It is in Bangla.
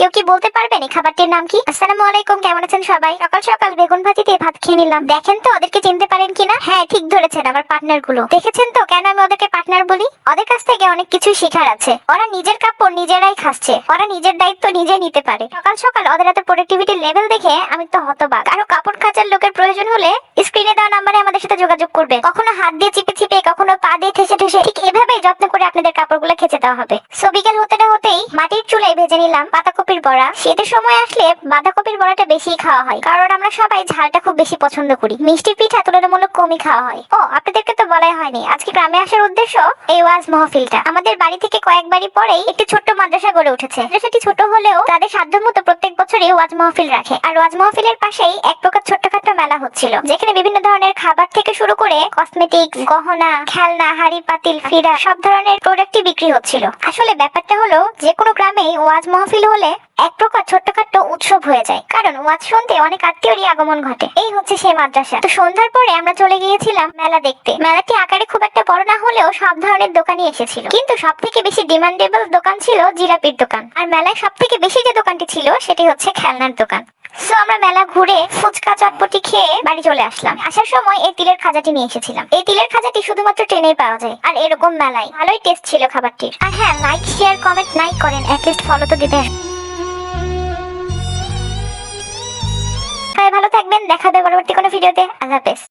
কেউ কি বলতে পারবেন এই খাবারটির নাম কি? আসসালামু আলাইকুম, কেমন আছেন সবাই? সকাল সকাল বেগুন ভাজি দিয়ে ভাত খেয়ে নিলাম। দেখেন তো ওদেরকে চিনতে পারেন কিনা? হ্যাঁ, ঠিক ধরেছেন, আমার পার্টনার গুলো। দেখেছেন তো কেন আমি ওদেরকে পার্টনার বলি? ওদের কাছ থেকে অনেক কিছু শেখার আছে। ওরা নিজের কাপড় নিজেরাই খাচ্ছে, ওরা নিজের দায়িত্ব নিজে নিতে পারে। সকাল সকাল ওদের এত প্রোডাক্টিভিটি লেভেল দেখে আমি তো হতবাক। আরো কাপড় কাচার লোকের প্রয়োজন হলে স্ক্রিনে দেওয়া নাম্বারে আমাদের সাথে যোগাযোগ করবে। কখনো হাত দিয়ে চিপে চিপে, কখনো পা দিয়ে ঠেসে ঠেসে, ঠিক এভাবেই যত্ন করে আপনাদের কাপড়গুলো খেচে দেওয়া হবে। সো বিকেল হতে না হতেই মাটির চুলায় ভেজে নিলাম বাঁধাকপির বড়া। শীতের সময় আসলে বাঁধাকপির বড়াটা বেশি খাওয়া হয়, কারণ আমরা সবাই ঝালটা খুব বেশি পছন্দ করি। মিষ্টি পিঠা তুলনামূলক কমই খাওয়া হয়। ও, আপনাদেরকে তো বলাই হয়নি, আজকে গ্রামে আসার উদ্দেশ্য এই ওয়াজ মাহফিলটা। আমাদের বাড়ি থেকে কয়েক বাড়ি পরেই একটি ছোট্ট মাদ্রাসা গড়ে উঠেছে। মাদ্রাসাটি ছোট হলেও তাদের সাধ্যমতো প্রত্যেক বছরই ওয়াজ মাহফিল রাখে। আর ওয়াজ মাহফিলের পাশেই এক প্রকার ছোট্টখাট্ট মেলা হচ্ছিল, যেখানে বিভিন্ন ধরনের খাবার থেকে শুরু করে কসমেটিক্স, গহনা, খেলনা, হাড়ি পাতিল, ফিরা, সব ধরনের প্রোডাক্টই বিক্রি হচ্ছিল। আসলে ব্যাপারটা হলো, যে কোনো গ্রামেই ওয়াজ মাহফিল হলে এক প্রকার ছোট্টখাট্ট উৎসব হয়ে যায়, কারণ ওয়াজ শুনতে অনেক আত্মীয়রই আগমন ঘটে। এই হচ্ছে সেই মাদ্রাসা। তো সন্ধ্যার পরে আমরা চলে গিয়েছিলাম মেলা দেখতে। মেলাটি আকারে খুব একটা বড় না হলেও সব ধরনের দোকানই এসেছিল, কিন্তু সব থেকে বেশি ডিমান্ডেবল দোকান ছিল জিলাপির দোকান। আর মেলায় সব থেকে বেশি যে দোকানটি ছিল সেটি হচ্ছে খেলনার দোকান। সো আমরা মেলা ঘুরে ফুচকা চটপটি খেয়ে বাড়ি চলে আসলাম। আসার সময় এই তিলের খাজাটি নিয়ে এসেছিলাম। এই তিলের খাজাটি শুধুমাত্র ট্রেনেই পাওয়া যায়, আর এরকম মেলায় ভালোই টেস্ট ছিল খাবারটির। আর হ্যাঁ, লাইক শেয়ার কমেন্ট নাই করেন, অ্যাটলিস্ট ফলো তো দিবেন। ভালো থাকবেন, দেখা হবে পরবর্তী কোনো ভিডিওতে। আল্লাহ হাফেজ।